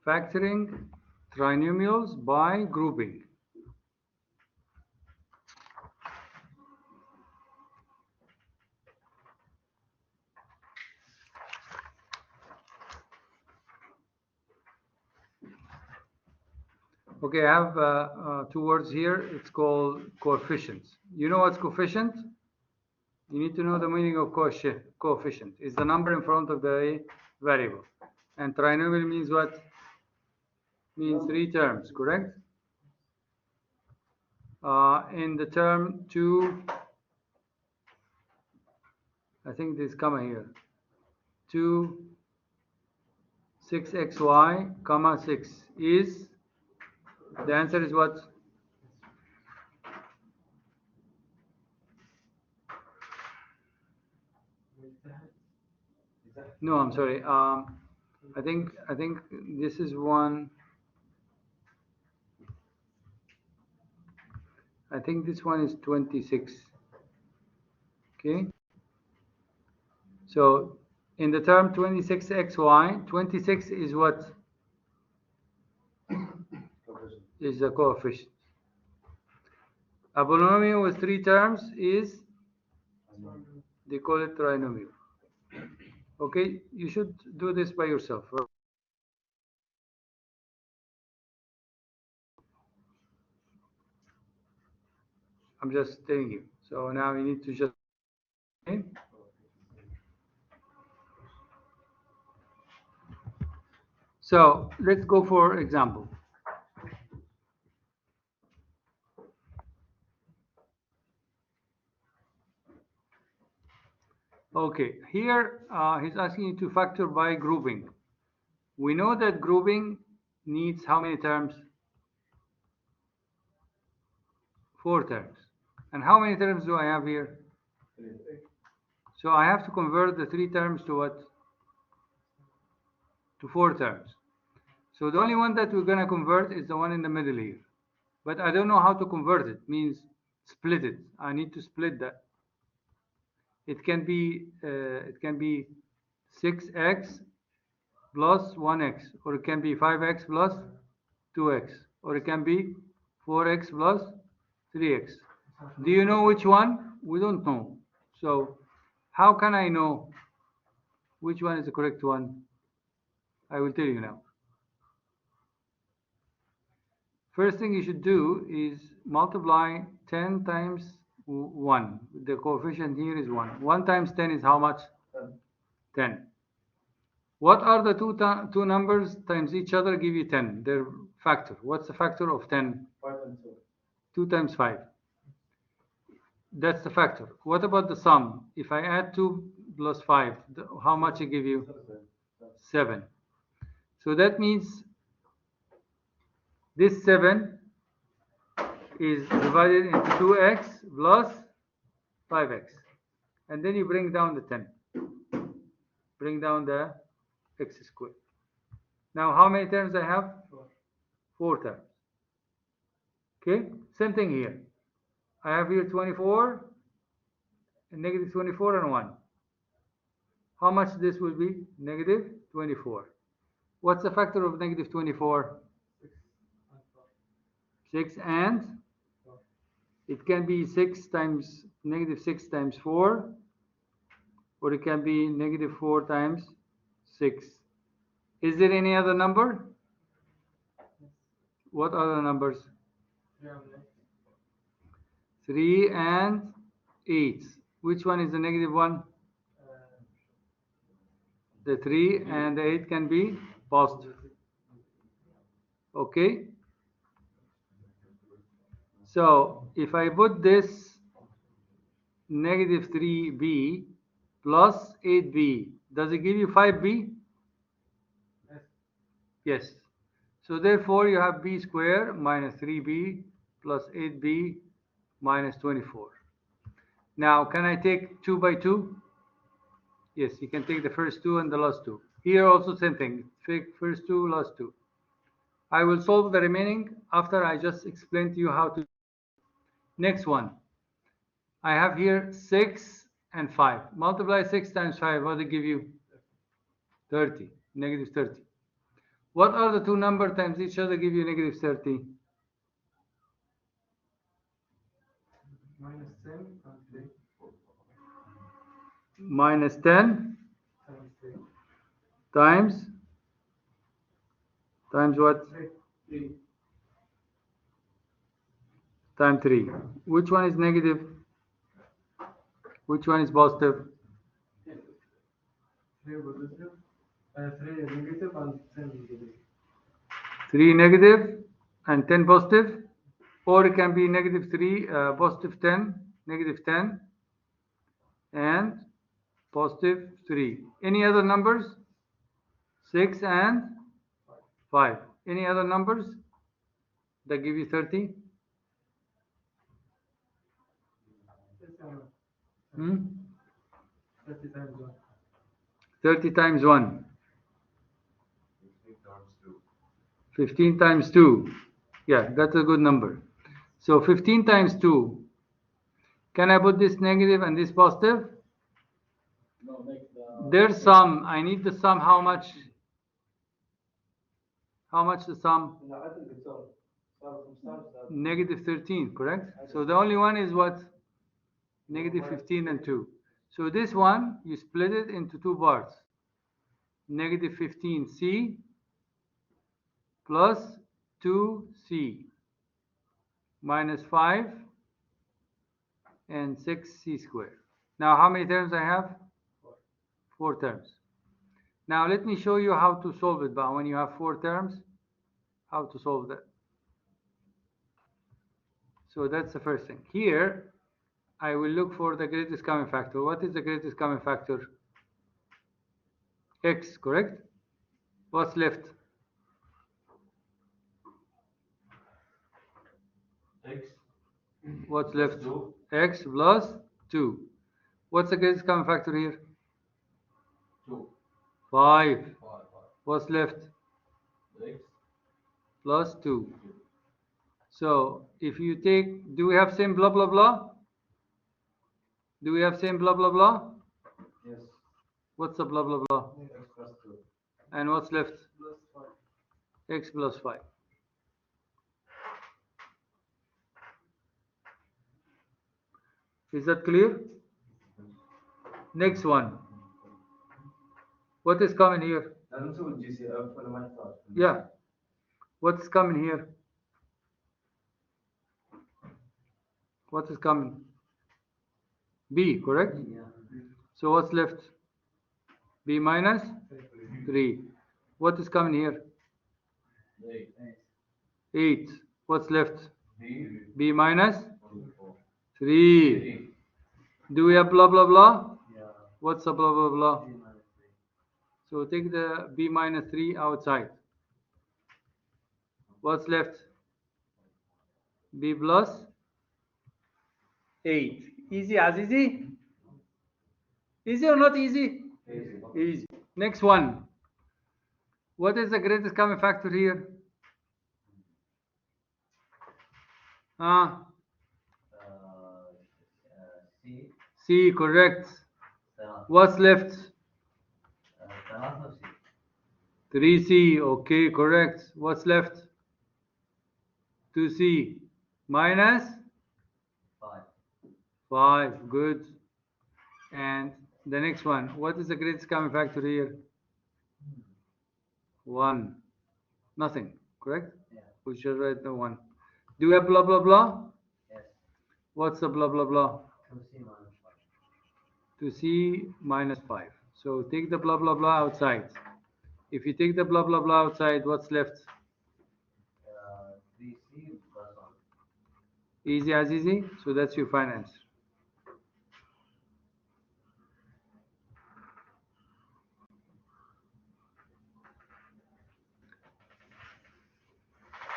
Factoring trinomials by grouping. Okay, I have two words here. It's called coefficients. You know what's coefficient? You need to know the meaning of coefficient. It's the number in front of the variable. And trinomial means what? Means three terms, correct? In the term 2, I think this comma here, 2, 6xy, comma 6 is, the answer is what? No, I'm sorry. I think this is one. I think this one is 26. Okay. So in the term 26xy, 26 is what? Is the coefficient. A polynomial with three terms is, they call it trinomial. Okay, you should do this by yourself. I'm just telling you. So now you need to just. Okay. So let's go for example. Okay, here he's asking you to factor by grouping. We know that grouping needs how many terms? 4 terms. And how many terms do I have here? 3. So I have to convert the 3 terms to what? To 4 terms. So the only one that we're going to convert is the one in the middle here. But I don't know how to convert it. Means split it. I need to split that. It can be 6x plus 1x, or it can be 5x plus 2x, or it can be 4x plus 3x. Do you know which one? We don't know. So how can I know which one is the correct one? I will tell you now. First thing you should do is multiply 10 times 1. The coefficient here is 1. 1 times 10 is how much? 10. What are the two numbers times each other give you 10? Their factor. What's the factor of 10? 5 and 2. 2 times 5. That's the factor. What about the sum? If I add 2 plus 5, how much it give you? 7. So that means this 7 is divided into 2x plus 5x. And then you bring down the 10. Bring down the x squared. Now how many terms I have? 4 terms. Okay, same thing here. I have here 24 and negative 24 and 1. How much this will be? Negative 24. What's the factor of negative 24? 6 and 4. It can be 6 times negative 6 times 4, or it can be negative 4 times 6. Is there any other number? What other numbers? 3 and 8. Which one is the negative one? The 3 and the 8 can be positive. Okay. So if I put this negative 3b plus 8b, does it give you 5b? Yes. So therefore you have b squared minus 3b plus 8b minus 24. Now can I take 2 by 2? Yes, you can take the first 2 and the last 2. Here also same thing. Take first 2, last 2. I will solve the remaining after I just explain to you how to. Next one. I have here 6 and 5. Multiply 6 times 5. What will it give you? 30. Negative 30. What are the two numbers times each other give you negative 30? Minus 10 and 3 Minus 10 times 3. times what? 3. Times 3. Which one is negative? Which one is positive? 3 positive. 3 negative and 10 negative. 3 negative and 10 positive, or it can be negative 3, positive 10, negative 10, and positive 3. Any other numbers? 6 and 5. Any other numbers that give you 30? Hmm? 30 times 1. 30 times 1. 15 times 2. Yeah, that's a good number. So 15 times 2. Can I put this negative and this positive? No, make Their sum. I need the sum. How much? How much the sum? Negative 13, correct? So the only one is what? Negative 15 and 2. So this one, you split it into two parts. Negative 15c plus 2c minus 5 and 6c squared. Now how many terms I have? 4 terms. Now let me show you how to solve it, but when you have 4 terms, how to solve that. So that's the first thing. Here, I will look for the greatest common factor. What is the greatest common factor? X, correct? What's left? X. What's left? 2. X plus 2. What's the greatest common factor here? 2. 5. 5. What's left? X Plus 2. So if you take, do we have same blah blah blah? Do we have same blah blah blah? Yes. What's the blah blah blah? X plus 2. And what's left? Plus 5. X plus 5. Is that clear? Next one. What is coming here? Yeah. What's coming here? What is coming? B, correct? Yeah. So what's left? B minus 3. What is coming here? 8. What's left? B minus 3. Do we have blah blah blah? Yeah. What's the blah blah blah? So take the B minus 3 outside. What's left? B plus 8. Easy as easy? Easy or not easy? Easy. Easy. Next one. What is the greatest common factor here? C. C, correct. What's left? 3C, okay, correct. What's left? 2C minus 5, good. And the next one, what is the greatest common factor here? 1, nothing, correct? Yeah. We should write the 1. Do we have blah blah blah? Yes. What's the blah blah blah? 2C minus 5. 2C minus 5. So take the blah blah blah outside. If you take the blah blah blah outside, what's left? 3C plus 1. Easy as easy. So that's your final answer.